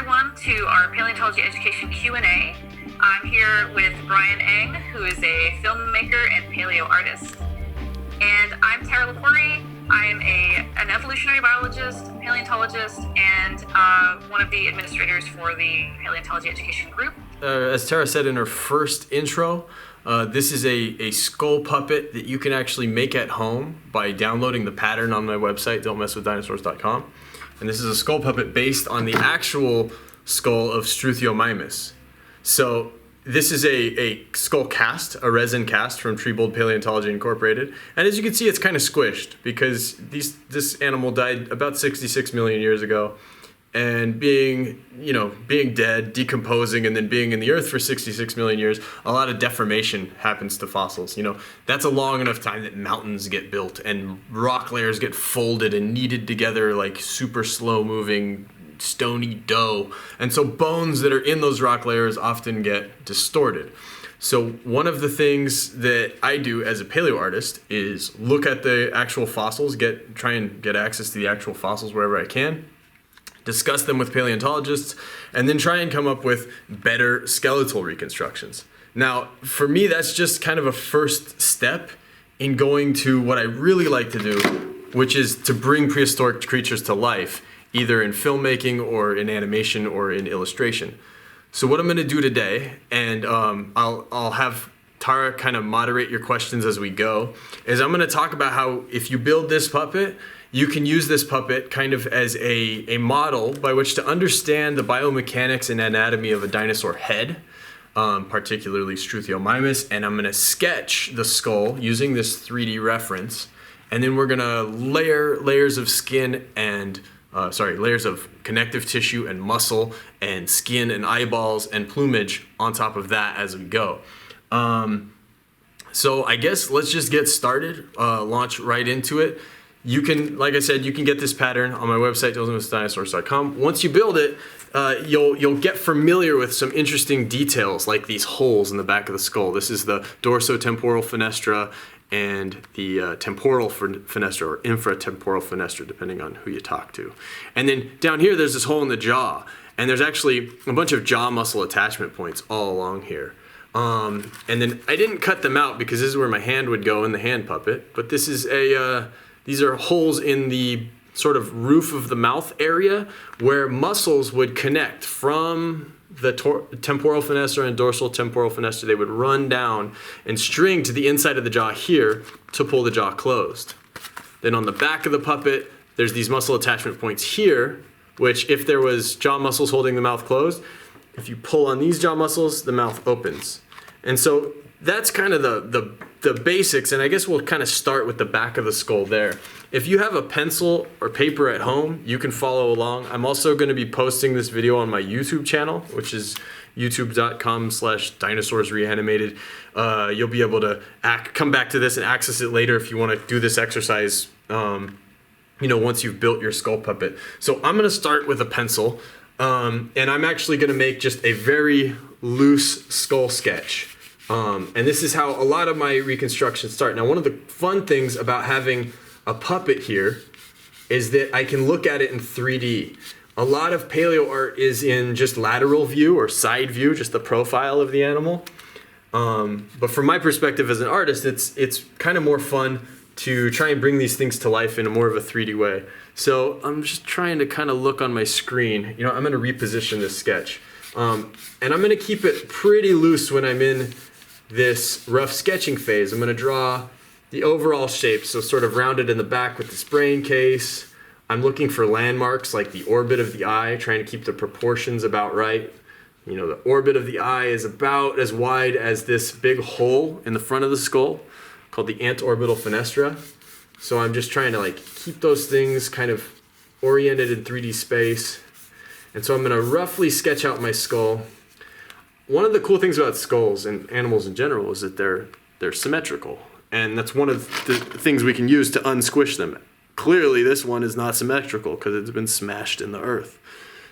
everyone to our paleontology education Q&A. I'm here with Brian Eng, who is a filmmaker and paleoartist. And I'm Tara Lepore. I am an evolutionary biologist, paleontologist, and one of the administrators for the paleontology education group. As Tara said in her first intro, this is a skull puppet that you can actually make at home by downloading the pattern on my website, don'tmesswithdinosaurs.com. And this is a skull puppet based on the actual skull of Struthiomimus. So this is a skull cast, a resin cast from Treebold Paleontology Incorporated. And as you can see, it's kind of squished because this animal died about 66 million years ago. And being dead, decomposing, and then being in the earth for 66 million years, a lot of deformation happens to fossils. That's a long enough time that mountains get built and rock layers get folded and kneaded together like super slow moving stony dough. And so bones that are in those rock layers often get distorted. So one of the things that I do as a paleoartist is look at the actual fossils, try and get access to the actual fossils wherever I can, discuss them with paleontologists, and then try and come up with better skeletal reconstructions. Now, for me, that's just kind of a first step in going to what I really like to do, which is to bring prehistoric creatures to life, either in filmmaking or in animation or in illustration. So what I'm going to do today, and I'll have Tara kind of moderate your questions as we go, is I'm going to talk about how if you build this puppet, you can use this puppet kind of as a model by which to understand the biomechanics and anatomy of a dinosaur head, particularly Struthiomimus, and I'm going to sketch the skull using this 3D reference, and then we're going to layer layers of skin and layers of connective tissue and muscle and skin and eyeballs and plumage on top of that as we go. So I guess let's just get started, launch right into it. You can, like I said, you can get this pattern on my website, don'tmesswithdinosaurs.com. Once you build it, you'll get familiar with some interesting details like these holes in the back of the skull. This is the dorsotemporal fenestra and the temporal fenestra, or infratemporal fenestra, depending on who you talk to. And then down here, there's this hole in the jaw. And there's actually a bunch of jaw muscle attachment points all along here. And then I didn't cut them out because this is where my hand would go in the hand puppet. But this is these are holes in the sort of roof of the mouth area where muscles would connect from the temporal fenestra and dorsal temporal fenestra. They would run down and string to the inside of the jaw here to pull the jaw closed. Then on the back of the puppet, there's these muscle attachment points here, which if there was jaw muscles holding the mouth closed, if you pull on these jaw muscles, the mouth opens. And so that's kind of the basics, and I guess we'll kind of start with the back of the skull there. If you have a pencil or paper at home, you can follow along. I'm also going to be posting this video on my YouTube channel, which is youtube.com/dinosaurs-reanimated. You'll be able to come back to this and access it later if you want to do this exercise, once you've built your skull puppet. So I'm going to start with a pencil, and I'm actually going to make just a very loose skull sketch. And this is how a lot of my reconstructions start. Now, one of the fun things about having a puppet here is that I can look at it in 3D. A lot of paleo art is in just lateral view or side view, just the profile of the animal. But from my perspective as an artist, it's kind of more fun to try and bring these things to life in a more of a 3D way. So I'm just trying to kind of look on my screen. I'm going to reposition this sketch. And I'm going to keep it pretty loose when I'm in this rough sketching phase. I'm going to draw the overall shape, so sort of rounded in the back with this brain case. I'm looking for landmarks like the orbit of the eye, trying to keep the proportions about right. The orbit of the eye is about as wide as this big hole in the front of the skull called the antorbital fenestra. So I'm just trying to keep those things kind of oriented in 3D space. And so I'm going to roughly sketch out my skull. One of the cool things about skulls and animals in general is that they're symmetrical. And that's one of the things we can use to unsquish them. Clearly, this one is not symmetrical because it's been smashed in the earth.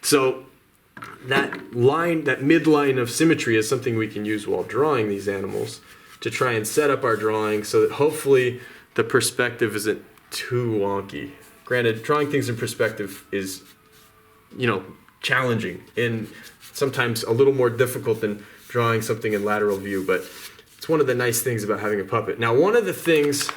So that midline of symmetry is something we can use while drawing these animals to try and set up our drawing so that hopefully the perspective isn't too wonky. Granted, drawing things in perspective is, challenging and sometimes a little more difficult than drawing something in lateral view, but it's one of the nice things about having a puppet. Now, one of the things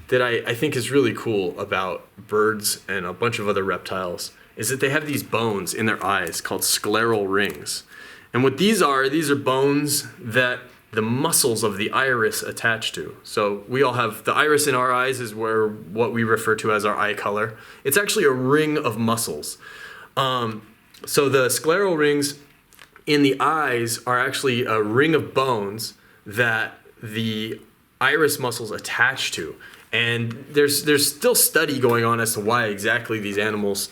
that I think is really cool about birds and a bunch of other reptiles is that they have these bones in their eyes called scleral rings. And what these are bones that the muscles of the iris attach to. So we all have, the iris in our eyes is where what we refer to as our eye color. It's actually a ring of muscles. So the scleral rings in the eyes are actually a ring of bones that the iris muscles attach to. And there's still study going on as to why exactly these animals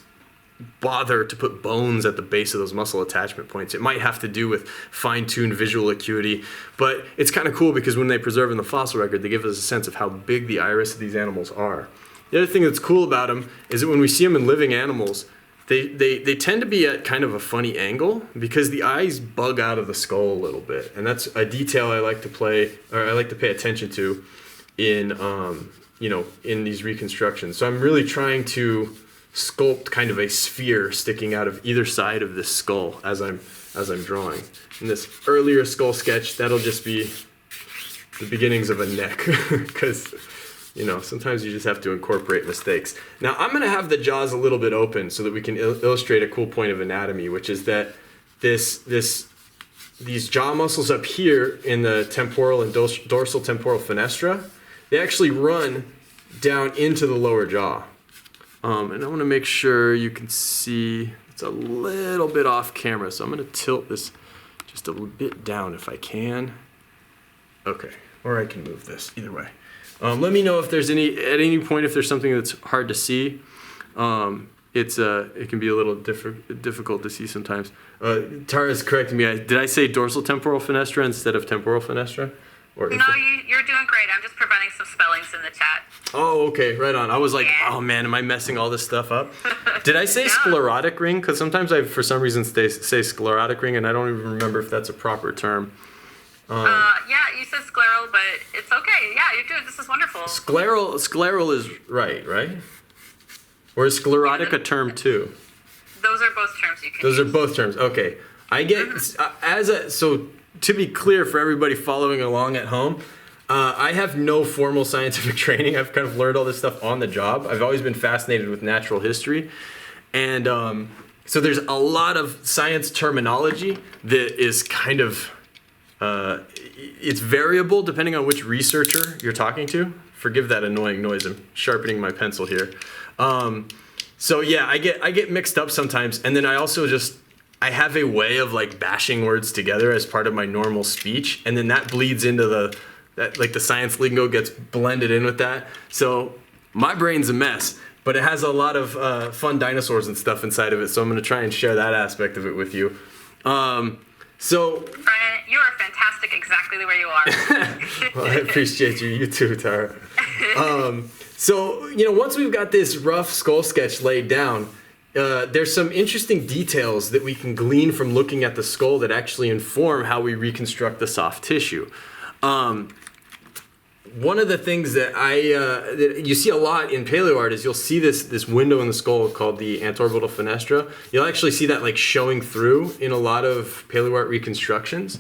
bother to put bones at the base of those muscle attachment points. It might have to do with fine-tuned visual acuity, but it's kind of cool because when they preserve in the fossil record, they give us a sense of how big the iris of these animals are. The other thing that's cool about them is that when we see them in living animals, they tend to be at kind of a funny angle because the eyes bug out of the skull a little bit, and that's a detail I like to pay attention to in in these reconstructions. So I'm really trying to sculpt kind of a sphere sticking out of either side of this skull as I'm drawing. In this earlier skull sketch, that'll just be the beginnings of a neck because sometimes you just have to incorporate mistakes. Now I'm going to have the jaws a little bit open so that we can illustrate a cool point of anatomy, which is that these jaw muscles up here in the temporal and dorsal temporal fenestra, they actually run down into the lower jaw. And I want to make sure you can see it's a little bit off camera, so I'm going to tilt this just a little bit down if I can. Okay, or I can move this, either way. Let me know if there's at any point if there's something that's hard to see. It can be a little difficult to see sometimes. Tara's correcting me. Did I say dorsal temporal fenestra instead of temporal fenestra? No, you're doing great. I'm just preventing some spellings in the chat. Oh, okay, right on. I was like, Yeah. oh man, am I messing all this stuff up? Did I say sclerotic ring? Because sometimes I, for some reason, say sclerotic ring, and I don't even remember if that's a proper term. Yeah, you said scleral, but it's okay. Yeah, you're doing. This is wonderful. Scleral is right? Or is sclerotic a term too? Those are both terms you can Those use. are both terms. Okay, I get so to be clear for everybody following along at home. I have no formal scientific training. I've kind of learned all this stuff on the job. I've always been fascinated with natural history. And so there's a lot of science terminology that is kind of, it's variable depending on which researcher you're talking to. Forgive that annoying noise. I'm sharpening my pencil here. So yeah, I get mixed up sometimes. And then I also I have a way of like bashing words together as part of my normal speech. And then that bleeds into the science lingo gets blended in with that. So my brain's a mess, but it has a lot of fun dinosaurs and stuff inside of it. So I'm going to try and share that aspect of it with you. Brian, you are fantastic exactly the way you are. Well, I appreciate you. You too, Tara. So, once we've got this rough skull sketch laid down, there's some interesting details that we can glean from looking at the skull that actually inform how we reconstruct the soft tissue. One of the things that that you see a lot in paleoart is you'll see this window in the skull called the antorbital fenestra. You'll actually see that like showing through in a lot of paleoart reconstructions.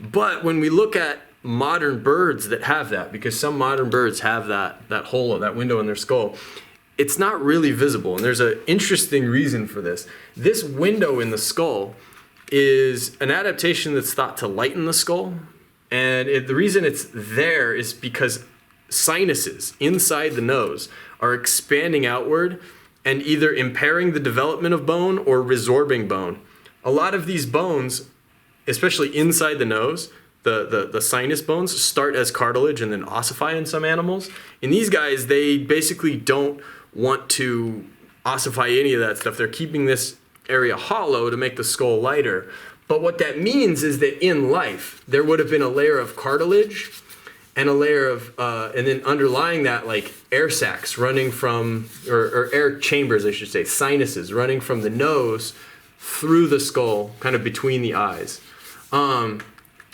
But when we look at modern birds that have that, because some modern birds have that hole, that window in their skull, it's not really visible. And there's an interesting reason for this. This window in the skull is an adaptation that's thought to lighten the skull. And the reason it's there is because sinuses inside the nose are expanding outward and either impairing the development of bone or resorbing bone. A lot of these bones, especially inside the nose, the sinus bones start as cartilage and then ossify in some animals. In these guys, they basically don't want to ossify any of that stuff. They're keeping this area hollow to make the skull lighter. But what that means is that in life, there would have been a layer of cartilage and a layer of, and then underlying that, like air sacs running from, or air chambers, I should say, sinuses running from the nose through the skull, kind of between the eyes. One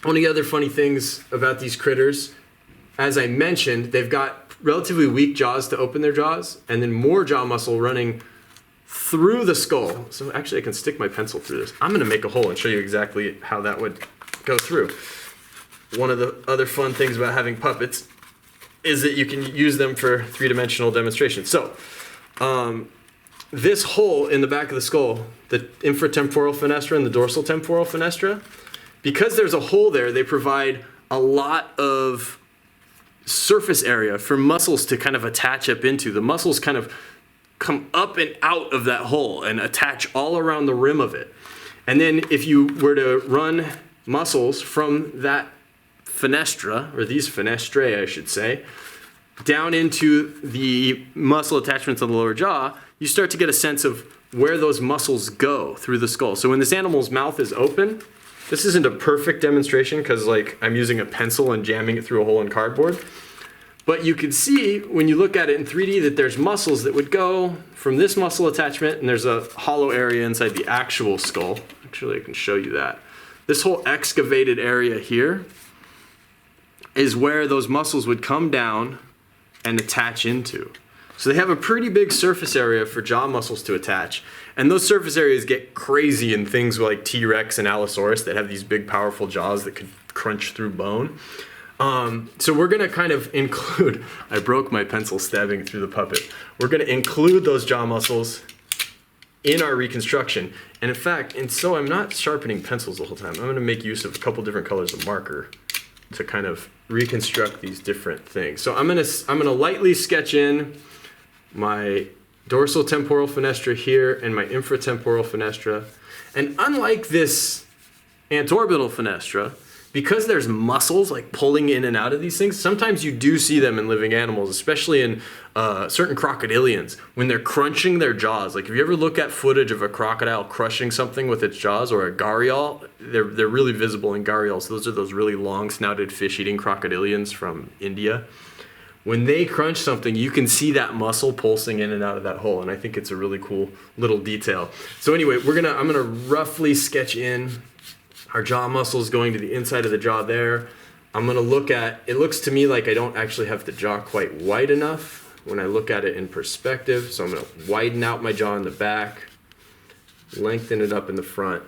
of the other funny things about these critters, as I mentioned, they've got relatively weak jaws to open their jaws, and then more jaw muscle running through the skull. So actually I can stick my pencil through this. I'm going to make a hole and show you exactly how that would go through. One of the other fun things about having puppets is that you can use them for three-dimensional demonstrations. So this hole in the back of the skull, the infratemporal fenestra and the dorsal temporal fenestra, because there's a hole there, they provide a lot of surface area for muscles to kind of attach up into. The muscles kind of come up and out of that hole and attach all around the rim of it. And then if you were to run muscles from that fenestra, or these fenestrae I should say, down into the muscle attachments of the lower jaw, you start to get a sense of where those muscles go through the skull. So when this animal's mouth is open, this isn't a perfect demonstration because like I'm using a pencil and jamming it through a hole in cardboard. But you can see when you look at it in 3D that there's muscles that would go from this muscle attachment, and there's a hollow area inside the actual skull. Actually, I can show you that. This whole excavated area here is where those muscles would come down and attach into. So they have a pretty big surface area for jaw muscles to attach. And those surface areas get crazy in things like T-Rex and Allosaurus that have these big powerful jaws that could crunch through bone. So we're going to kind of include, I broke my pencil stabbing through the puppet. We're going to include those jaw muscles in our reconstruction. And in fact, and so I'm not sharpening pencils the whole time. I'm going to make use of a couple different colors of marker to kind of reconstruct these different things. So I'm going to lightly sketch in my dorsal temporal fenestra here and my infratemporal fenestra. And unlike this antorbital fenestra, because there's muscles like pulling in and out of these things, sometimes you do see them in living animals, especially in certain crocodilians, when they're crunching their jaws. Like if you ever look at footage of a crocodile crushing something with its jaws, or a gharial, they're really visible in gharials. Those are those really long-snouted fish-eating crocodilians from India. When they crunch something, you can see that muscle pulsing in and out of that hole, and I think it's a really cool little detail. So anyway, I'm gonna roughly sketch in our jaw muscles going to the inside of the jaw there. I'm gonna look at, it looks to me like I don't actually have the jaw quite wide enough when I look at it in perspective, so I'm gonna widen out my jaw in the back, lengthen it up in the front.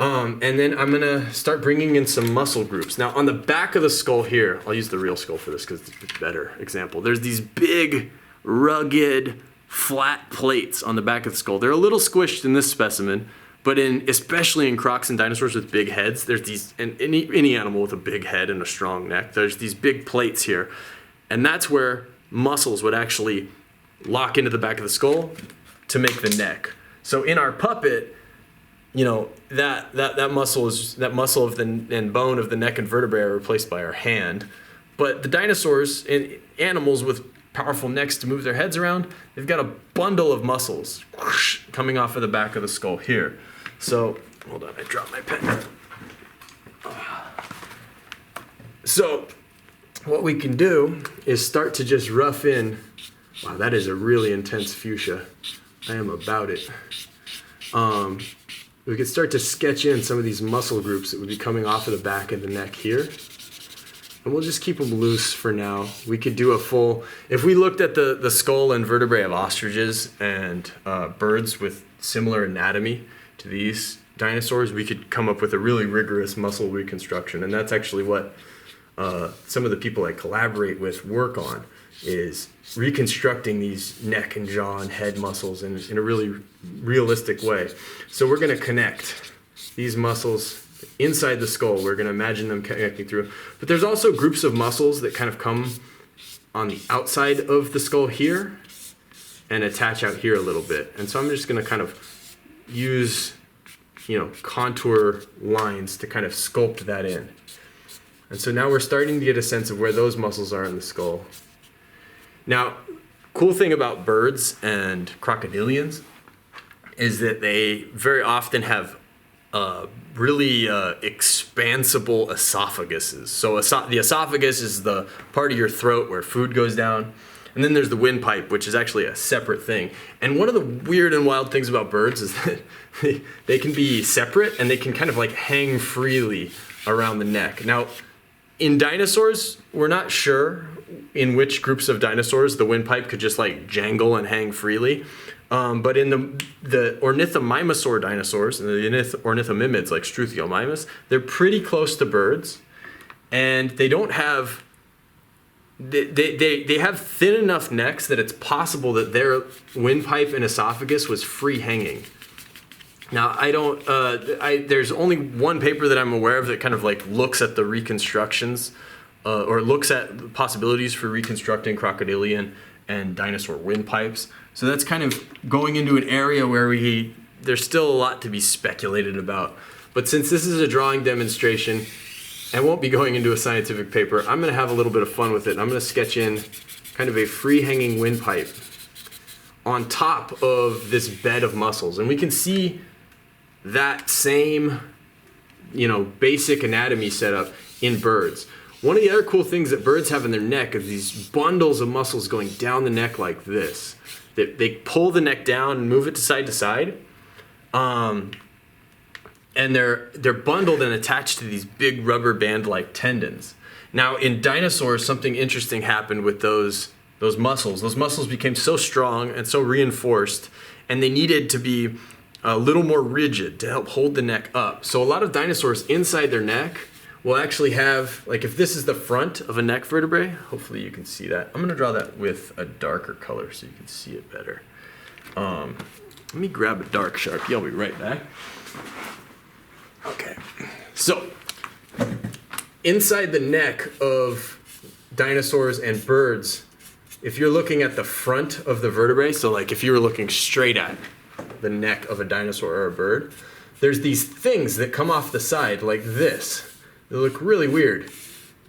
And then I'm gonna start bringing in some muscle groups. Now on the back of the skull here, I'll use the real skull for this because it's a better example. There's these big, rugged, flat plates on the back of the skull. They're a little squished in this specimen, but especially in crocs and dinosaurs with big heads, there's these, and any animal with a big head and a strong neck, there's these big plates here. And that's where muscles would actually lock into the back of the skull to make the neck. So in our puppet, you know, that muscle of the and bone of the neck and vertebrae are replaced by our hand. But the dinosaurs and animals with powerful necks to move their heads around, they've got a bundle of muscles whoosh, coming off of the back of the skull here. So, hold on, I dropped my pen. So, what we can do is start to just rough in. Wow, that is a really intense fuchsia. I am about it. We could start to sketch in some of these muscle groups that would be coming off of the back of the neck here. And we'll just keep them loose for now. We could do a full, if we looked at the skull and vertebrae of ostriches and birds with similar anatomy to these dinosaurs, we could come up with a really rigorous muscle reconstruction. And that's actually what some of the people I collaborate with work on, is reconstructing these neck and jaw and head muscles in a really realistic way. So we're going to connect these muscles inside the skull. We're going to imagine them connecting through. But there's also groups of muscles that kind of come on the outside of the skull here and attach out here a little bit. And so I'm just going to kind of use, contour lines to kind of sculpt that in. And so now we're starting to get a sense of where those muscles are in the skull. Now, cool thing about birds and crocodilians is that they very often have really expansible esophaguses. So the esophagus is the part of your throat where food goes down. And then there's the windpipe, which is actually a separate thing. And one of the weird and wild things about birds is that they can be separate and they can kind of like hang freely around the neck. Now, in dinosaurs, we're not sure in which groups of dinosaurs the windpipe could just like jangle and hang freely. But in the ornithomimosaur dinosaurs, and the ornithomimids like Struthiomimus, they're pretty close to birds, and they don't have. They have thin enough necks that it's possible that their windpipe and esophagus was free hanging. Now there's only one paper that I'm aware of that kind of like looks at the reconstructions, or looks at possibilities for reconstructing crocodilian and dinosaur windpipes. So that's kind of going into an area where there's still a lot to be speculated about. But since this is a drawing demonstration, and won't be going into a scientific paper, I'm going to have a little bit of fun with it. I'm going to sketch in kind of a free-hanging windpipe on top of this bed of mussels. And we can see that same, basic anatomy setup in birds. One of the other cool things that birds have in their neck is these bundles of muscles going down the neck like this. They pull the neck down and move it to side. And they're bundled and attached to these big rubber band-like tendons. Now, in dinosaurs, something interesting happened with those muscles. Those muscles became so strong and so reinforced, and they needed to be a little more rigid to help hold the neck up. So a lot of dinosaurs inside their neck will actually have, like if this is the front of a neck vertebrae, hopefully you can see that. I'm gonna draw that with a darker color so you can see it better. Let me grab a dark Sharpie, I'll be right back. Okay, so inside the neck of dinosaurs and birds, if you're looking at the front of the vertebrae, so like if you were looking straight at the neck of a dinosaur or a bird, there's these things that come off the side like this. They look really weird.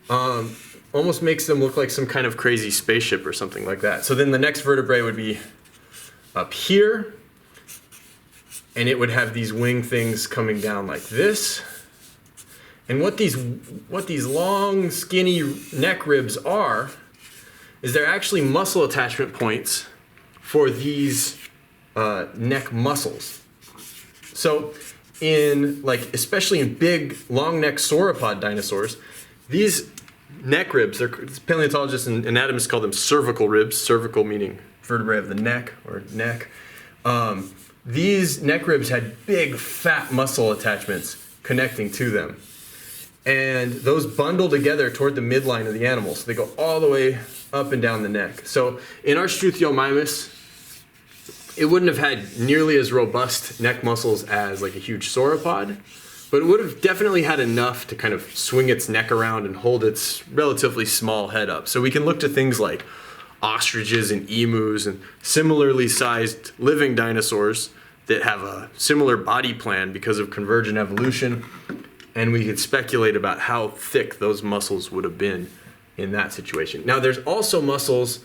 Almost makes them look like some kind of crazy spaceship or something like that. So then the next vertebrae would be up here, and it would have these wing things coming down like this. And what these long, skinny neck ribs are, is they're actually muscle attachment points for these neck muscles. So especially in big, long neck sauropod dinosaurs, these neck ribs, paleontologists and anatomists call them cervical ribs, cervical meaning vertebrae of the neck or neck. These neck ribs had big, fat muscle attachments connecting to them. And those bundle together toward the midline of the animal. So they go all the way up and down the neck. So in our Struthiomimus, it wouldn't have had nearly as robust neck muscles as like a huge sauropod, but it would have definitely had enough to kind of swing its neck around and hold its relatively small head up. So we can look to things like ostriches and emus and similarly sized living dinosaurs that have a similar body plan because of convergent evolution, and we could speculate about how thick those muscles would have been in that situation. Now there's also muscles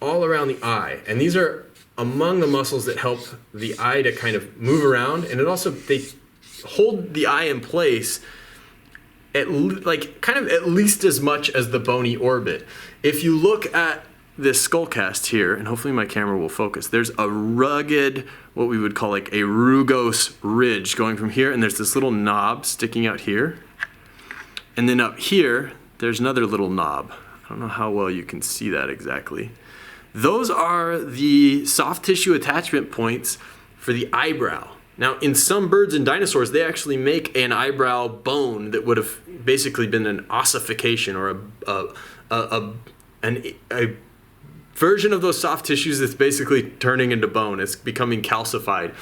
all around the eye, and these are among the muscles that help the eye to kind of move around, and they hold the eye in place at least as much as the bony orbit. If you look at this skull cast here, and hopefully my camera will focus, there's a rugged, what we would call like a rugose ridge going from here, and there's this little knob sticking out here. And then up here, there's another little knob. I don't know how well you can see that exactly. Those are the soft tissue attachment points for the eyebrow. Now, in some birds and dinosaurs, they actually make an eyebrow bone that would have basically been an ossification or a version of those soft tissues that's basically turning into bone. It's becoming calcified.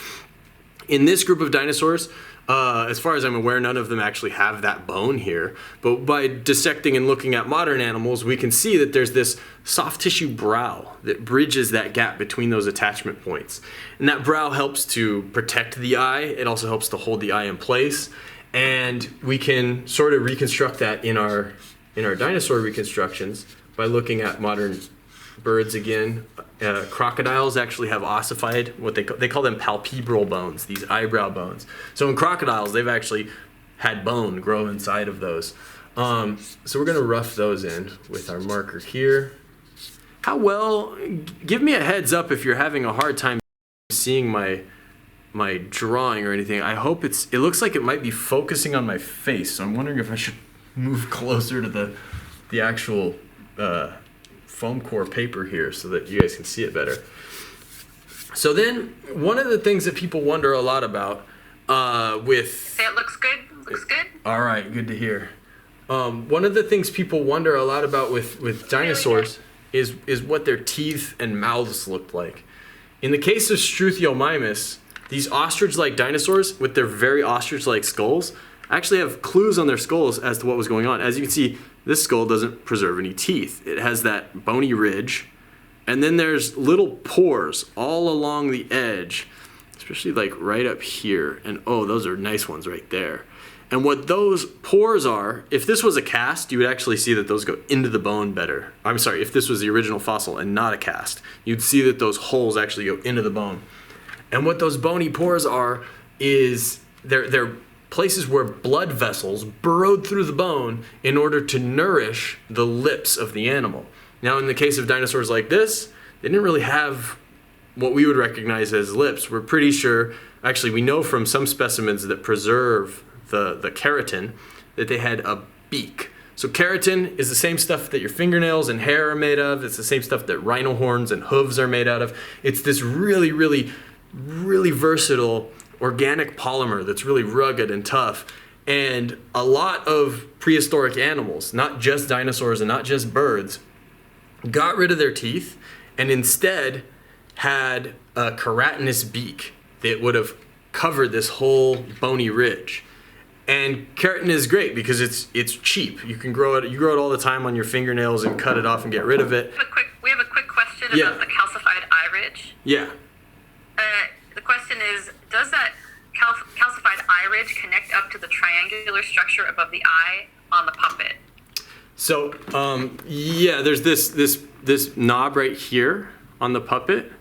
In this group of dinosaurs, as far as I'm aware, none of them actually have that bone here. But by dissecting and looking at modern animals, we can see that there's this soft tissue brow that bridges that gap between those attachment points. And that brow helps to protect the eye. It also helps to hold the eye in place. And we can sort of reconstruct that in our dinosaur reconstructions by looking at modern birds again. Crocodiles actually have ossified, what they call them palpebral bones, these eyebrow bones. So in crocodiles, they've actually had bone grow inside of those. So we're going to rough those in with our marker here. Give me a heads up if you're having a hard time seeing my drawing or anything. I hope it looks like it might be focusing on my face, so I'm wondering if I should move closer to the actual foam core paper here so that you guys can see it better. So then, one of the things that people wonder a lot about with... Say it looks good? Looks good? All right, good to hear. One of the things people wonder a lot about with dinosaurs is what their teeth and mouths looked like. In the case of Struthiomimus, these ostrich-like dinosaurs with their very ostrich-like skulls actually have clues on their skulls as to what was going on. As you can see, this skull doesn't preserve any teeth. It has that bony ridge, and then there's little pores all along the edge, especially like right up here. And oh, those are nice ones right there. And what those pores are, if this was a cast, you would actually see that those go into the bone better. I'm sorry, if this was the original fossil and not a cast, you'd see that those holes actually go into the bone. And what those bony pores are is they're places where blood vessels burrowed through the bone in order to nourish the lips of the animal. Now, in the case of dinosaurs like this, they didn't really have what we would recognize as lips. We're pretty sure, actually we know from some specimens that preserve the keratin, that they had a beak. So keratin is the same stuff that your fingernails and hair are made of. It's the same stuff that rhino horns and hooves are made out of. It's this really, really, really versatile organic polymer that's really rugged and tough. And a lot of prehistoric animals, not just dinosaurs and not just birds, got rid of their teeth and instead had a keratinous beak that would have covered this whole bony ridge. And keratin is great because it's cheap. You can grow it. You grow it all the time on your fingernails and cut it off and get rid of it. We have a quick question about the calcified eye ridge. Yeah. The question is, does that calcified eye ridge connect up to the triangular structure above the eye on the puppet? So yeah, there's this knob right here on the puppet.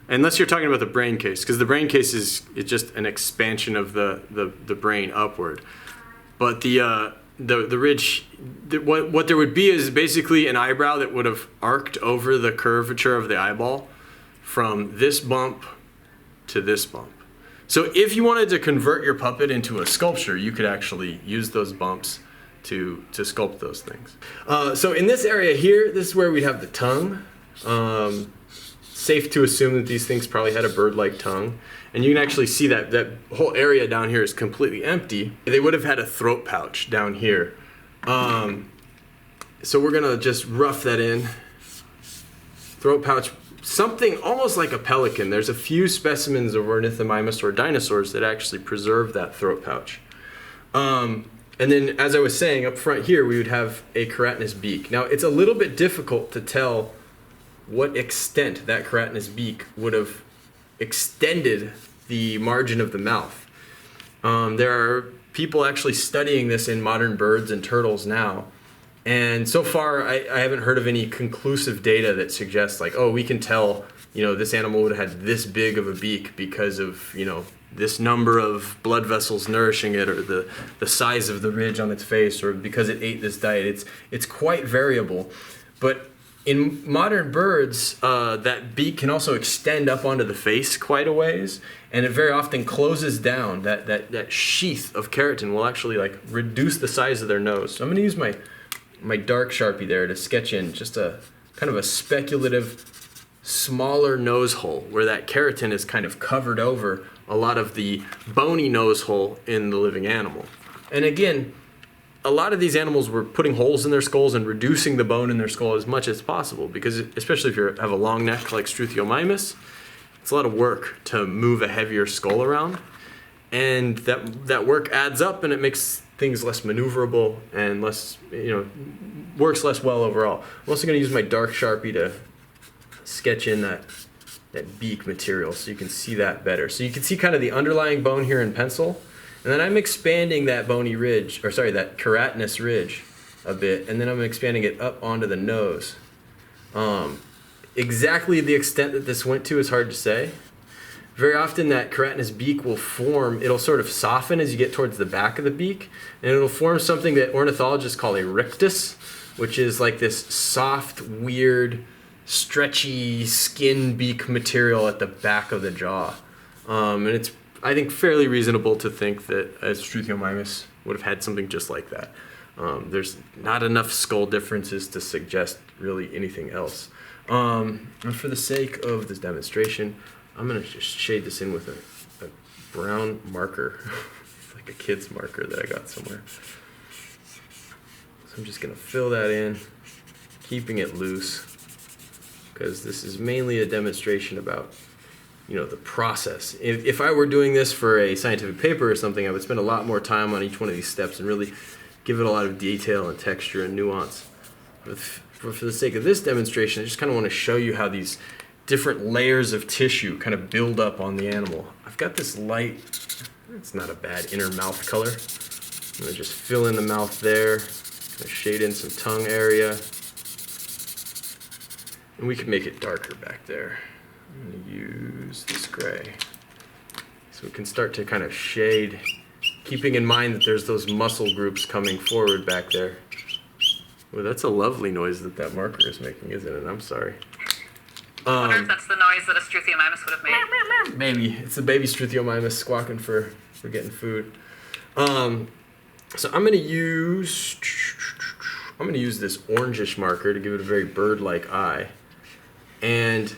Unless you're talking about the brain case, because the brain case is just an expansion of the brain upward. But the ridge, what there would be is basically an eyebrow that would have arced over the curvature of the eyeball from this bump to this bump. So if you wanted to convert your puppet into a sculpture, you could actually use those bumps to sculpt those things. So in this area here, this is where we'd have the tongue. Safe to assume that these things probably had a bird-like tongue. And you can actually see that whole area down here is completely empty. They would have had a throat pouch down here. So we're gonna just rough that in. Throat pouch, something almost like a pelican. There's a few specimens of Ornithomimus or dinosaurs that actually preserve that throat pouch. And then, as I was saying, up front here, we would have a keratinous beak. Now, it's a little bit difficult to tell what extent that keratinous beak would have extended the margin of the mouth. There are people actually studying this in modern birds and turtles now. And so far, I haven't heard of any conclusive data that suggests like, oh, we can tell, this animal would have had this big of a beak because of, this number of blood vessels nourishing it, or the size of the ridge on its face, or because it ate this diet. It's quite variable. But in modern birds, that beak can also extend up onto the face quite a ways, and it very often closes down. That sheath of keratin will actually reduce the size of their nose. So I'm going to use my dark Sharpie there to sketch in just a kind of a speculative, smaller nose hole where that keratin is kind of covered over a lot of the bony nose hole in the living animal. And again, a lot of these animals were putting holes in their skulls and reducing the bone in their skull as much as possible, because especially if you have a long neck like Struthiomimus, it's a lot of work to move a heavier skull around, and that work adds up and it makes things less maneuverable and less, works less well overall. I'm also going to use my dark Sharpie to sketch in that beak material so you can see that better. So you can see kind of the underlying bone here in pencil. And then I'm expanding that bony ridge, that keratinous ridge a bit, and then I'm expanding it up onto the nose. Exactly the extent that this went to is hard to say. Very often that keratinous beak will form, it'll sort of soften as you get towards the back of the beak, and it'll form something that ornithologists call a rictus, which is like this soft, weird, stretchy skin beak material at the back of the jaw. And it's, I think, fairly reasonable to think that a Struthiomimus would have had something just like that. There's not enough skull differences to suggest really anything else. And for the sake of this demonstration, I'm gonna just shade this in with a brown marker. It's like a kid's marker that I got somewhere. So I'm just gonna fill that in, keeping it loose, because this is mainly a demonstration about, the process. If I were doing this for a scientific paper or something, I would spend a lot more time on each one of these steps and really give it a lot of detail and texture and nuance. But for the sake of this demonstration, I just kind of want to show you how these different layers of tissue kind of build up on the animal. I've got this light, it's not a bad inner mouth color. I'm going to just fill in the mouth there, kind of shade in some tongue area. And we can make it darker back there. I'm going to use this gray. So we can start to kind of shade, keeping in mind that there's those muscle groups coming forward back there. Well, that's a lovely noise that marker is making, isn't it? I'm sorry. I wonder if that's the noise that a Struthiomimus would have made. Maybe. It's the baby Struthiomimus squawking for getting food. So I'm going to use this orangish marker to give it a very bird-like eye. And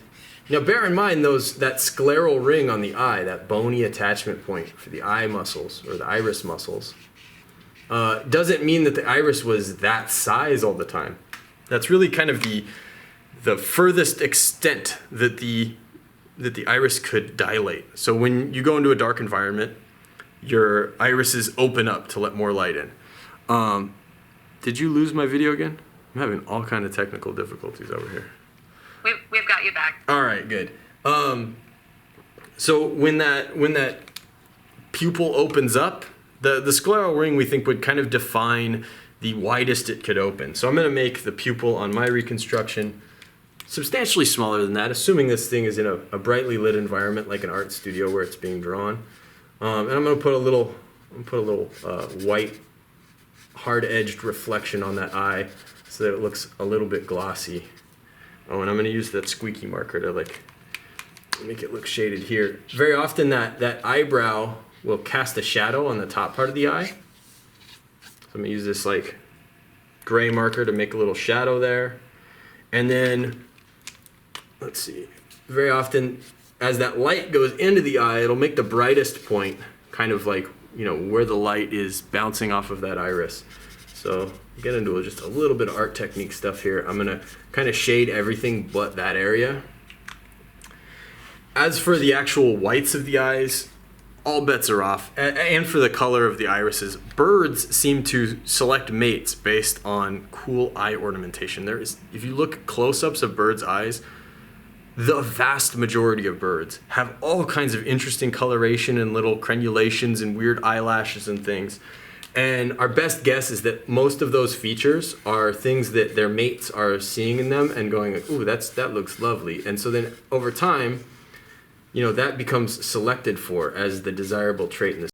bear in mind that scleral ring on the eye, that bony attachment point for the eye muscles or the iris muscles, doesn't mean that the iris was that size all the time. That's really kind of the furthest extent that the iris could dilate. So when you go into a dark environment, your irises open up to let more light in. Did you lose my video again? I'm having all kind of technical difficulties over here. We've got you back. All right, good. So when that pupil opens up, the scleral ring we think would kind of define the widest it could open. So I'm going to make the pupil on my reconstruction substantially smaller than that, assuming this thing is in a brightly lit environment like an art studio where it's being drawn. And I'm going to put a little white, hard-edged reflection on that eye so that it looks a little bit glossy. Oh, and I'm going to use that squeaky marker to make it look shaded here. Very often that eyebrow will cast a shadow on the top part of the eye. So I'm going to use this gray marker to make a little shadow there. And then, let's see, very often as that light goes into the eye, it'll make the brightest point kind of where the light is bouncing off of that iris. So get into just a little bit of art technique stuff here. I'm going to kind of shade everything but that area. As for the actual whites of the eyes, all bets are off. And for the color of the irises, birds seem to select mates based on cool eye ornamentation. If you look at close-ups of birds' eyes, the vast majority of birds have all kinds of interesting coloration and little crenulations and weird eyelashes and things. And our best guess is that most of those features are things that their mates are seeing in them and going, ooh, that looks lovely. And so then over time, that becomes selected for as the desirable trait in the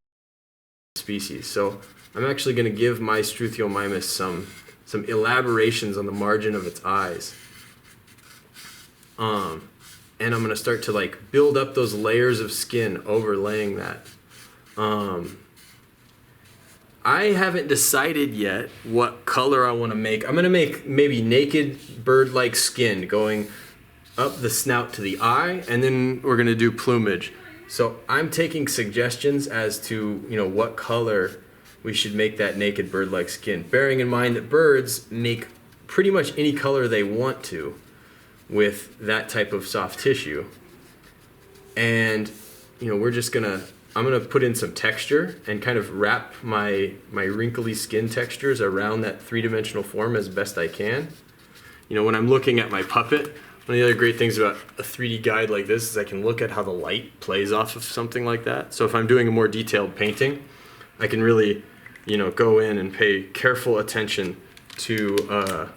species. So I'm actually going to give my Struthiomimus some elaborations on the margin of its eyes. And I'm going to start to build up those layers of skin overlaying that. I haven't decided yet what color I want to make. I'm going to make maybe naked bird-like skin going up the snout to the eye, and then we're going to do plumage. So I'm taking suggestions as to what color we should make that naked bird-like skin, bearing in mind that birds make pretty much any color they want to with that type of soft tissue. And I'm gonna put in some texture and kind of wrap my wrinkly skin textures around that three-dimensional form as best I can. When I'm looking at my puppet, one of the other great things about a 3D guide like this is I can look at how the light plays off of something like that. So if I'm doing a more detailed painting, I can really, go in and pay careful attention to,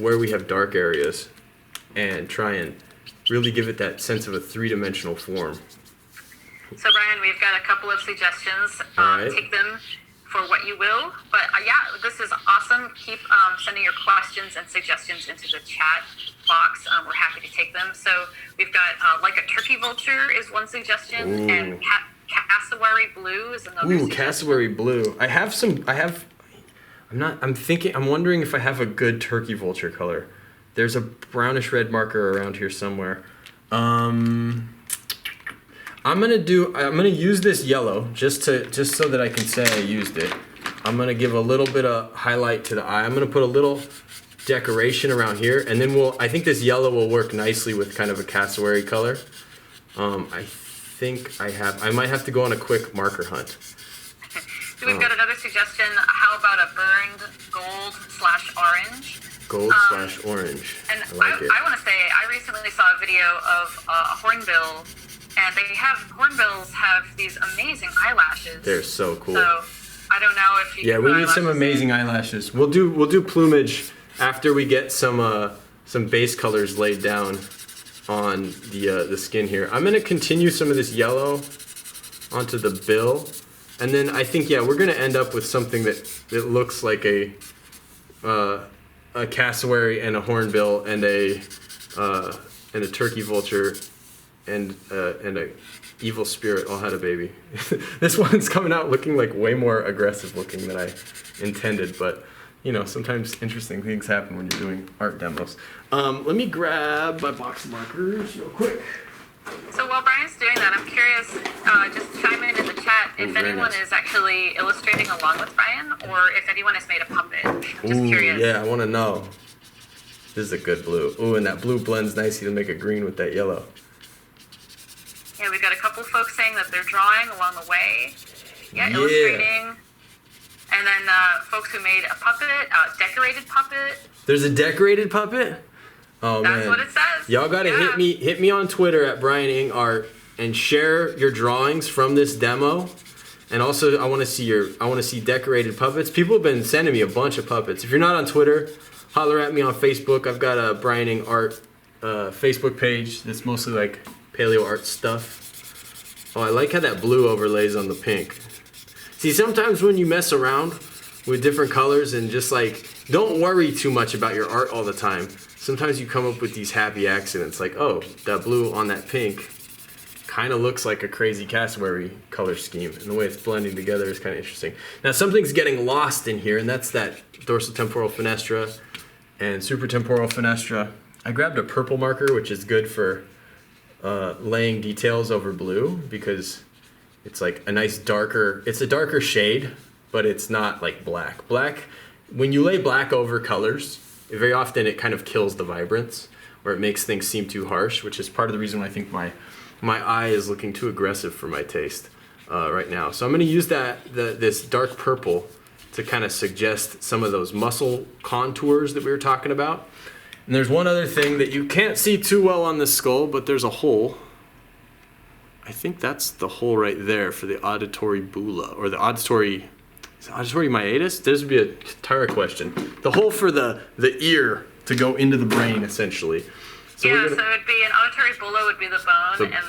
where we have dark areas and try and really give it that sense of a three-dimensional form. So Brian, we've got a couple of suggestions. Right. Take them for what you will. But this is awesome. Keep sending your questions and suggestions into the chat box. We're happy to take them. So we've got like a turkey vulture is one suggestion, and cassowary blue is another suggestion. Cassowary blue. I'm wondering if I have a good turkey vulture color. There's a brownish red marker around here somewhere. I'm gonna use this yellow just so that I can say I used it. I'm gonna give a little bit of highlight to the eye. I'm gonna put a little decoration around here, and then I think this yellow will work nicely with kind of a cassowary color. I think I might have to go on a quick marker hunt. So we've got another suggestion. How about a burned gold/orange? Gold/orange. And I like it. I want to say, I recently saw a video of a hornbill, and hornbills have these amazing eyelashes. They're so cool. So I don't know if you. Yeah, we need some amazing eyelashes. We'll do plumage after we get some base colors laid down on the skin here. I'm gonna continue some of this yellow onto the bill, and then I think we're gonna end up with something that looks like a cassowary and a hornbill and a turkey vulture and a evil spirit all had a baby. This one's coming out looking like way more aggressive looking than I intended, but sometimes interesting things happen when you're doing art demos. Let me grab my box of markers real quick. So while Brian's doing that, I'm curious, just chime in the chat if anyone is actually illustrating along with Brian, or if anyone has made a puppet. I'm just curious. Yeah, I want to know. This is a good blue. Ooh, and that blue blends nicely to make a green with that yellow. Yeah, we've got a couple folks saying that they're drawing along the way. Yeah, illustrating. And then folks who made a puppet, decorated puppet. There's a decorated puppet? Oh, That's what it says. Y'all gotta hit me on Twitter at Brian Ing Art and share your drawings from this demo. And also, I want to see decorated puppets. People have been sending me a bunch of puppets. If you're not on Twitter, holler at me on Facebook. I've got a Brian Ing Art Facebook page that's mostly like Paleoart stuff. Oh, I like how that blue overlays on the pink. See, sometimes when you mess around with different colors and just don't worry too much about your art all the time. Sometimes you come up with these happy accidents, like, oh, that blue on that pink kind of looks like a crazy cassowary color scheme, and the way it's blending together is kind of interesting. Now, something's getting lost in here, and that's that dorsal-temporal fenestra and supratemporal fenestra. I grabbed a purple marker, which is good for laying details over blue, because it's like a nice it's a darker shade, but it's not like black. Black, when you lay black over colors, very often it kind of kills the vibrance, or it makes things seem too harsh, which is part of the reason why I think my eye is looking too aggressive for my taste right now. So I'm going to use this dark purple to kind of suggest some of those muscle contours that we were talking about. And there's one other thing that you can't see too well on this skull, but there's a hole. I think that's the hole right there for the auditory bulla, or the auditory meatus? This would be a Tara question. The hole for the ear to go into the brain, essentially. So so it would be an auditory bulla would be the bone, and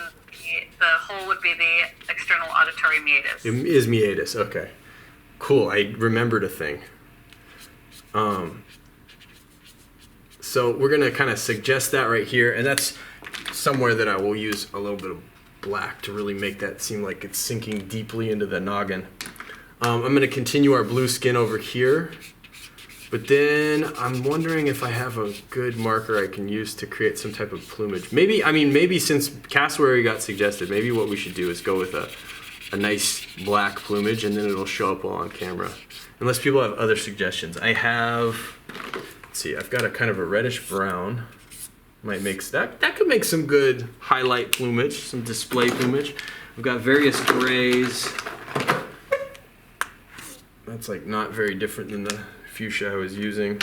the hole would be the external auditory meatus. It is meatus, okay. Cool, I remembered a thing. So we're going to kind of suggest that right here, and that's somewhere that I will use a little bit of black to really make that seem like it's sinking deeply into the noggin. I'm going to continue our blue skin over here, but then I'm wondering if I have a good marker I can use to create some type of plumage. Maybe since cassowary got suggested, maybe what we should do is go with a nice black plumage, and then it'll show up well on camera. Unless people have other suggestions. Let's see, I've got a kind of a reddish brown. Might make that could make some good highlight plumage, some display plumage. We've got various grays. That's not very different than the fuchsia I was using.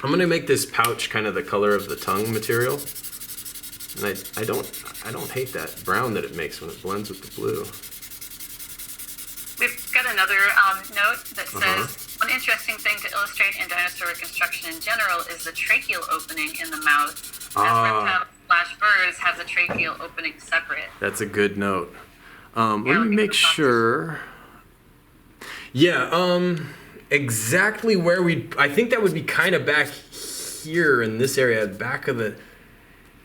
I'm gonna make this pouch kind of the color of the tongue material. And I don't hate that brown that it makes when it blends with the blue. We've got another note that says, one interesting thing to illustrate in dinosaur reconstruction in general is the tracheal opening in the mouth. Reptiles/birds have the tracheal opening separate. That's a good note. Let me make sure. Yeah, exactly where I think that would be kind of back here in this area, back of the.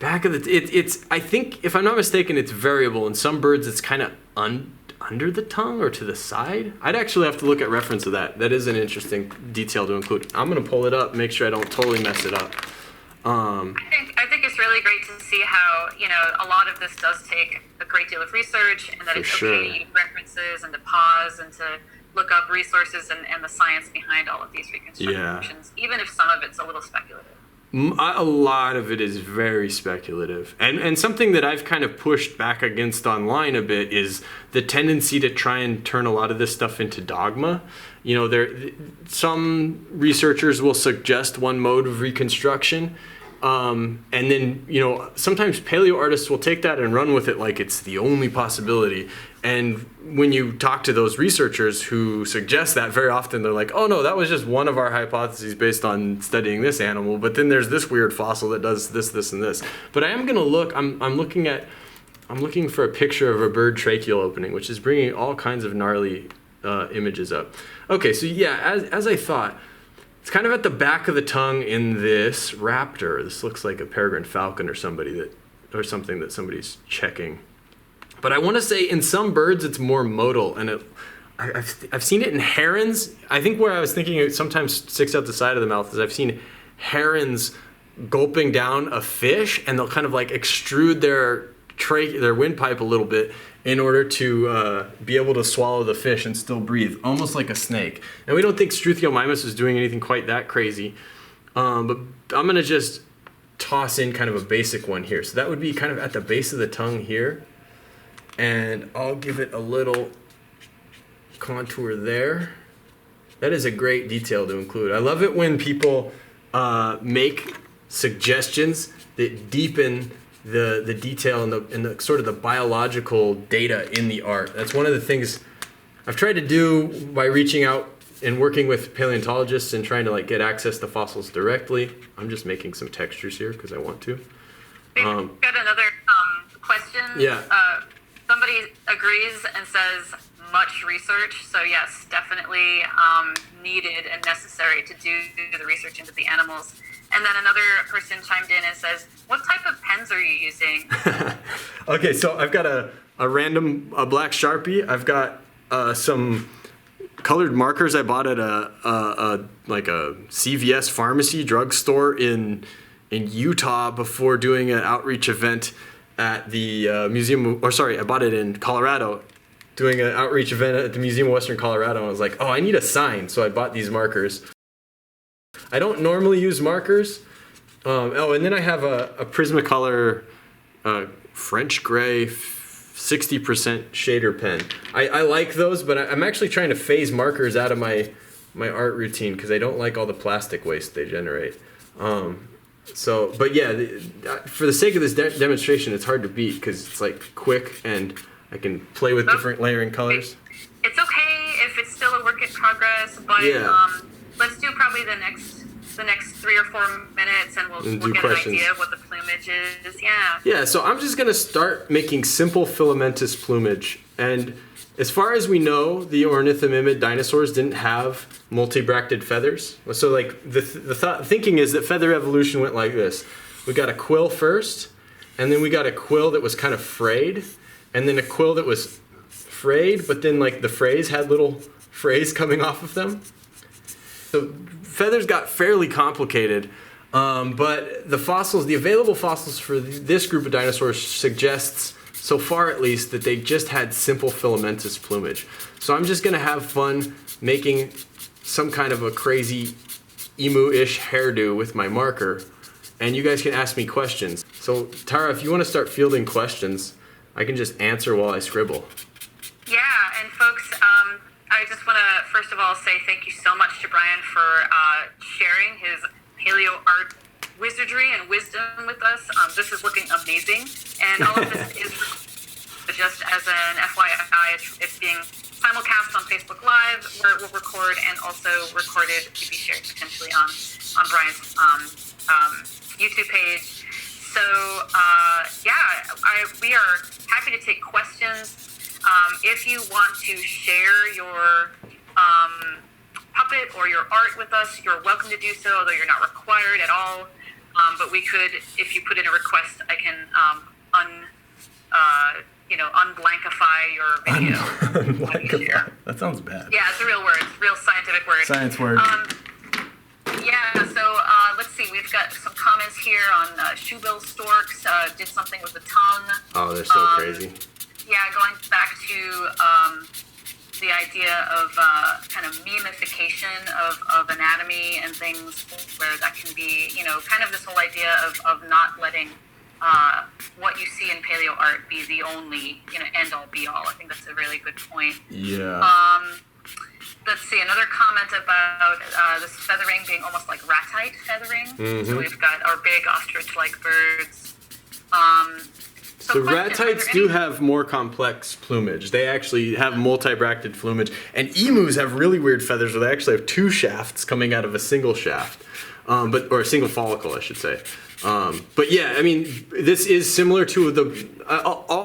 It's. I think, if I'm not mistaken, it's variable. In some birds, it's kind of under the tongue or to the side. I'd actually have to look at reference of that. That is an interesting detail to include. I'm gonna pull it up, make sure I don't totally mess it up. I think it's really great to see how, a lot of this does take a great deal of research, and that it's okay to use references and to pause and to look up resources and the science behind all of these reconstructions, even if some of it's a little speculative. A lot of it is very speculative. And something that I've kind of pushed back against online a bit is the tendency to try and turn a lot of this stuff into dogma. Some researchers will suggest one mode of reconstruction, and then, sometimes paleoartists will take that and run with it like it's the only possibility. And when you talk to those researchers who suggest that, very often they're like, oh no, that was just one of our hypotheses based on studying this animal, but then there's this weird fossil that does this, this, and this. But I am going to look, I'm looking for a picture of a bird tracheal opening, which is bringing all kinds of gnarly images up. Okay, so yeah, as I thought, it's kind of at the back of the tongue in this raptor. This looks like a peregrine falcon or something that somebody's checking. But I want to say in some birds it's more modal, and I've seen it in herons. I think where I was thinking it sometimes sticks out the side of the mouth is I've seen herons gulping down a fish, and they'll kind of like extrude their windpipe a little bit in order to be able to swallow the fish and still breathe, almost like a snake. And we don't think Struthiomimus is doing anything quite that crazy, but I'm going to just toss in kind of a basic one here. So that would be kind of at the base of the tongue here. And I'll give it a little contour there. That is a great detail to include. I love it when people make suggestions that deepen the detail and the sort of the biological data in the art. That's one of the things I've tried to do by reaching out and working with paleontologists and trying to get access to fossils directly. I'm just making some textures here because I want to. We've got another question. Yeah. Somebody agrees and says much research. So yes, definitely needed and necessary to do the research into the animals. And then another person chimed in and says, what type of pens are you using? Okay, so I've got a random black Sharpie. I've got some colored markers I bought at a CVS pharmacy drugstore in Utah before doing an outreach event at the I bought it in Colorado, doing an outreach event at the Museum of Western Colorado, and I was like, oh, I need a sign, so I bought these markers. I don't normally use markers. And then I have a Prismacolor French gray 60% shader pen. I like those, but I'm actually trying to phase markers out of my art routine because I don't like all the plastic waste they generate. But yeah, for the sake of this demonstration, it's hard to beat because it's quick and I can play with different layering colors. It's okay if it's still a work in progress, but let's do probably the next 3 or 4 minutes, and we'll get questions. An idea of what the plumage is. Yeah, so I'm just going to start making simple filamentous plumage. And as far as we know, the ornithomimid dinosaurs didn't have multibracted feathers. So the thinking is that feather evolution went like this. We got a quill first, and then we got a quill that was kind of frayed, and then a quill that was frayed, but then the frays had little frays coming off of them. So feathers got fairly complicated, but the available fossils for this group of dinosaurs suggests, so far at least, that they just had simple filamentous plumage. So I'm just going to have fun making some kind of a crazy emu-ish hairdo with my marker, and you guys can ask me questions. So Tara, if you want to start fielding questions, I can just answer while I scribble. Yeah, and folks, I just want to first of all say thank you so much to Brian for sharing his paleo art wizardry and wisdom with us. This is looking amazing, and all of this is just as an FYI, it's being simulcast on Facebook Live, where it will record and also recorded to be shared potentially on Brian's YouTube page. So we are happy to take questions. If you want to share your puppet or your art with us, you're welcome to do so, although you're not required at all. But we could, if you put in a request, I can unblankify your video. Unblankify. That sounds bad. Yeah, it's a real word. It's a real scientific word. Science word. So let's see. We've got some comments here. here on shoebill storks, did something with the tongue. Oh, they're so crazy. Yeah, going back to the idea of kind of memification of anatomy and things, where that can be, kind of this whole idea of not letting what you see in paleo art be the only, end all be all. I think that's a really good point. Yeah. Let's see, another comment about this feathering being almost like ratite feathering. Mm-hmm. So we've got our big ostrich-like birds. So ratites do have more complex plumage. They actually have multi-bracted plumage. And emus have really weird feathers where they actually have two shafts coming out of a single shaft. Or a single follicle, I should say. But yeah, I mean, this is similar to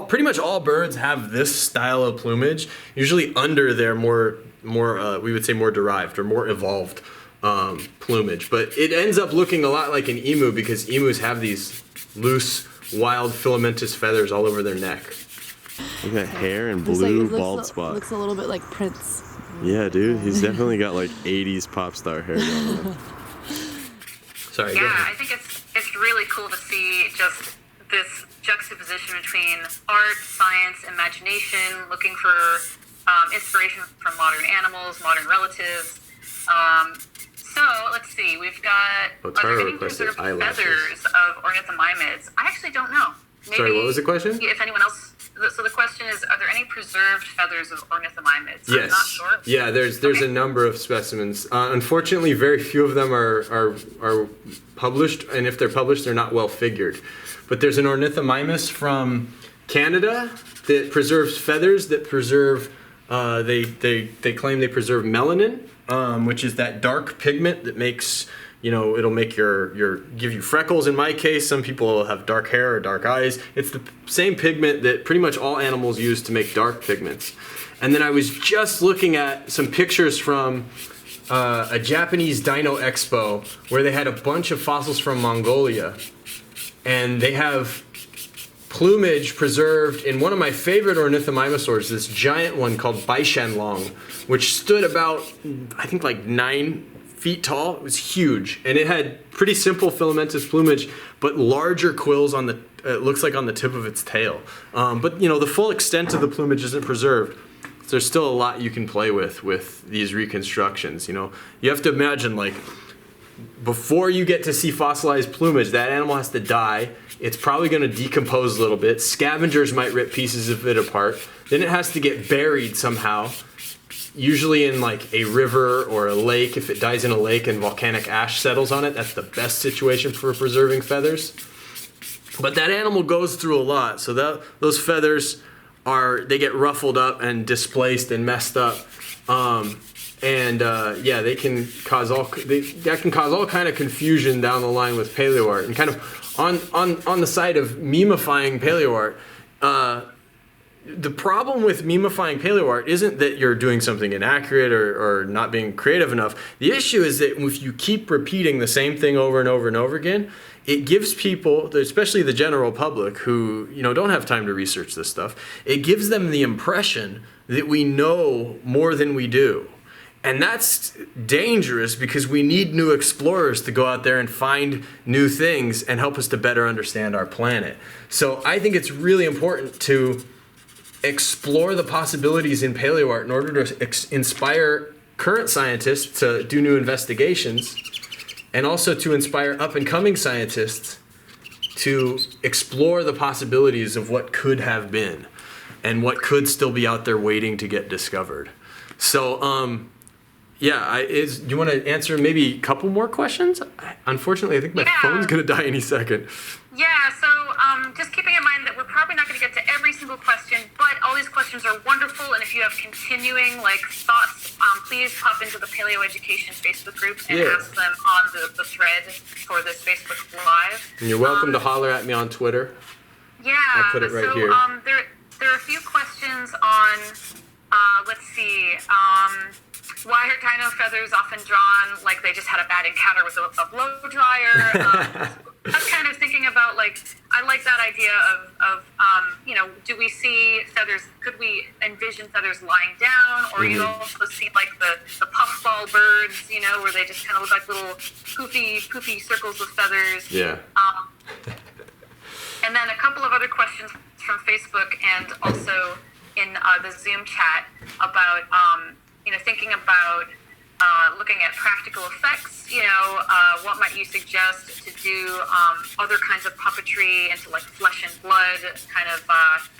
pretty much all birds have this style of plumage, usually under their more we would say more derived or more evolved plumage. But it ends up looking a lot like an emu because emus have these loose, wild filamentous feathers all over their neck. Look at that hair and blue bald spot. Looks a little bit like Prince. Yeah, dude, he's definitely got like 80s pop star hair going on. Sorry. Yeah, I think it's really cool to see just this juxtaposition between art, science, imagination, looking for inspiration from modern animals, modern relatives. So let's see, we've got are there any preserved feathers of ornithomimids? I actually don't know. Maybe, sorry, what was the question? If anyone else. So the question is, are there any preserved feathers of ornithomimids? Yes. I'm not sure. Yeah, there's a number of specimens. Unfortunately, very few of them are published, and if they're published, they're not well figured. But there's an ornithomimus from Canada that preserves feathers that preserve. They claim they preserve melanin, which is that dark pigment that makes. It'll make give you freckles in my case. Some people have dark hair or dark eyes. It's the same pigment that pretty much all animals use to make dark pigments. And then I was just looking at some pictures from a Japanese dino expo where they had a bunch of fossils from Mongolia. And they have plumage preserved in one of my favorite ornithomimosaurs, this giant one called Baishanlong, which stood about, I think, like 9 feet tall. It was huge, and it had pretty simple filamentous plumage, but larger quills on it looks like on the tip of its tail. But the full extent of the plumage isn't preserved. So there's still a lot you can play with these reconstructions. You have to imagine, like, before you get to see fossilized plumage, that animal has to die. It's probably going to decompose a little bit. Scavengers might rip pieces of it apart. Then it has to get buried somehow. Usually in like a river or a lake. If it dies in a lake and volcanic ash settles on it, that's the best situation for preserving feathers. But that animal goes through a lot, so those feathers they get ruffled up and displaced and messed up, they can cause all kind of confusion down the line with paleo art. And kind of on the side of memifying paleo art. The problem with memifying paleo art isn't that you're doing something inaccurate or not being creative enough. The issue is that if you keep repeating the same thing over and over and over again, it gives people, especially the general public who don't have time to research this stuff, it gives them the impression that we know more than we do. And that's dangerous because we need new explorers to go out there and find new things and help us to better understand our planet. So I think it's really important to explore the possibilities in paleo art in order to inspire current scientists to do new investigations, and also to inspire up-and-coming scientists to explore the possibilities of what could have been and what could still be out there waiting to get discovered. So, do you want to answer maybe a couple more questions? Unfortunately, I think my phone's going to die any second. Yeah, so just keeping in mind that we're probably not going to get to every single question, but all these questions are wonderful, and if you have continuing thoughts, please pop into the Paleo Education Facebook group and ask them on the thread for this Facebook Live. And you're welcome to holler at me on Twitter. Yeah, I'll put it right here. There are a few questions on, let's see, why are dino feathers often drawn like they just had a bad encounter with a blow dryer? I was kind of thinking thinking about, like, I like that idea of do we see feathers? Could we envision feathers lying down, or you also see like the puffball birds, where they just kind of look like little poofy circles of feathers. Yeah. And then a couple of other questions from Facebook and also in the Zoom chat about thinking about looking at practical effects. What might you suggest to do other kinds of puppetry into like flesh and blood, kind of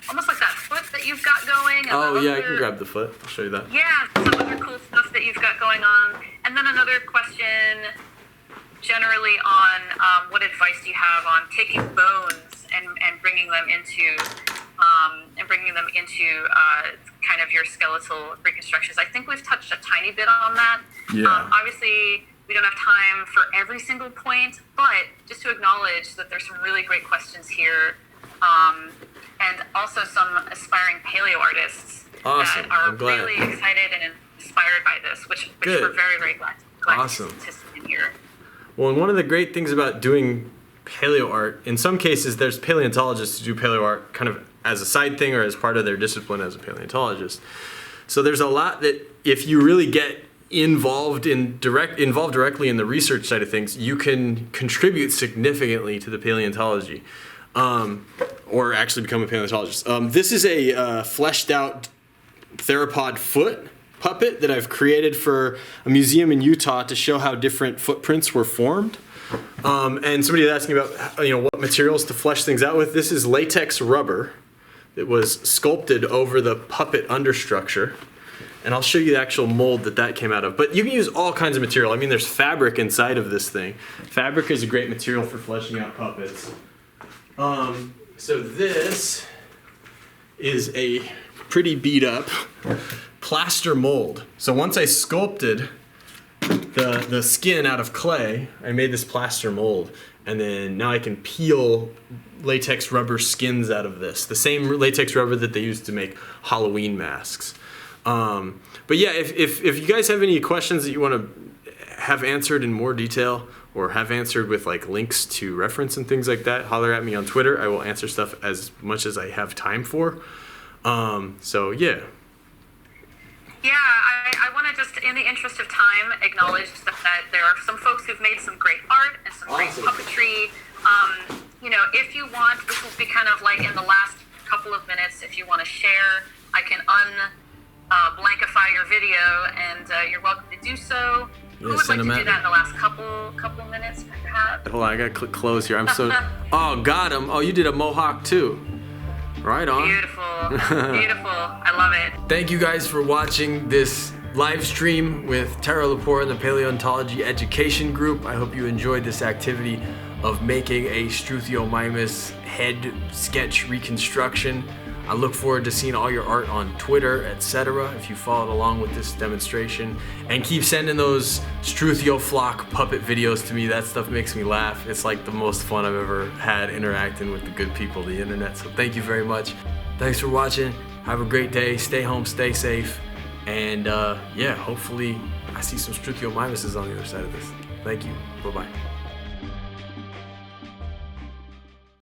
almost like that foot that you've got going. Oh yeah, I can grab the foot. I'll show you that. Yeah, some other cool stuff that you've got going on. And then another question generally on what advice do you have on taking bones and bringing them into kind of your skeletal reconstructions. I think we've touched a tiny bit on that. Yeah. Obviously, we don't have time for every single point, but just to acknowledge that there's some really great questions here, and also some aspiring paleoartists Awesome. that are I'm glad. really excited and inspired by this, which Good. we're very, very glad Awesome. to see here. Well, and one of the great things about doing paleo art, in some cases, there's paleontologists who do paleo art kind of as a side thing or as part of their discipline as a paleontologist. So there's a lot that if you really get involved directly in the research side of things, you can contribute significantly to the paleontology, or actually become a paleontologist. This is a fleshed out theropod foot puppet that I've created for a museum in Utah to show how different footprints were formed. And somebody was asking about what materials to flesh things out with. This is latex rubber that was sculpted over the puppet understructure. And I'll show you the actual mold that came out of. But you can use all kinds of material. I mean, there's fabric inside of this thing. Fabric is a great material for fleshing out puppets. So this is a pretty beat up plaster mold. So once I sculpted the skin out of clay, I made this plaster mold. And then now I can peel latex rubber skins out of this. The same latex rubber that they use to make Halloween masks. But yeah, if you guys have any questions that you want to have answered in more detail or have answered with like links to reference and things like that, holler at me on Twitter. I will answer stuff as much as I have time for. So yeah. Yeah, I want to just, in the interest of time, acknowledge that there are some folks who've made some great art and some great puppetry. If you want, this will be kind of like in the last couple of minutes, if you want to share, I can blankify your video, and you're welcome to do so. Who would like to do that in the last couple minutes, perhaps? Hold on, I gotta click close here. I'm so. Oh, got him. Oh, you did a mohawk too. Right on. Beautiful, beautiful. I love it. Thank you guys for watching this live stream with Tara Lepore and the Paleontology Education Group. I hope you enjoyed this activity of making a Struthiomimus head sketch reconstruction. I look forward to seeing all your art on Twitter, etc. if you followed along with this demonstration. And keep sending those Struthioflock puppet videos to me. That stuff makes me laugh. It's like the most fun I've ever had interacting with the good people of the internet. So thank you very much. Thanks for watching. Have a great day. Stay home, stay safe. And yeah, hopefully I see some Struthiomimuses on the other side of this. Thank you. Bye-bye.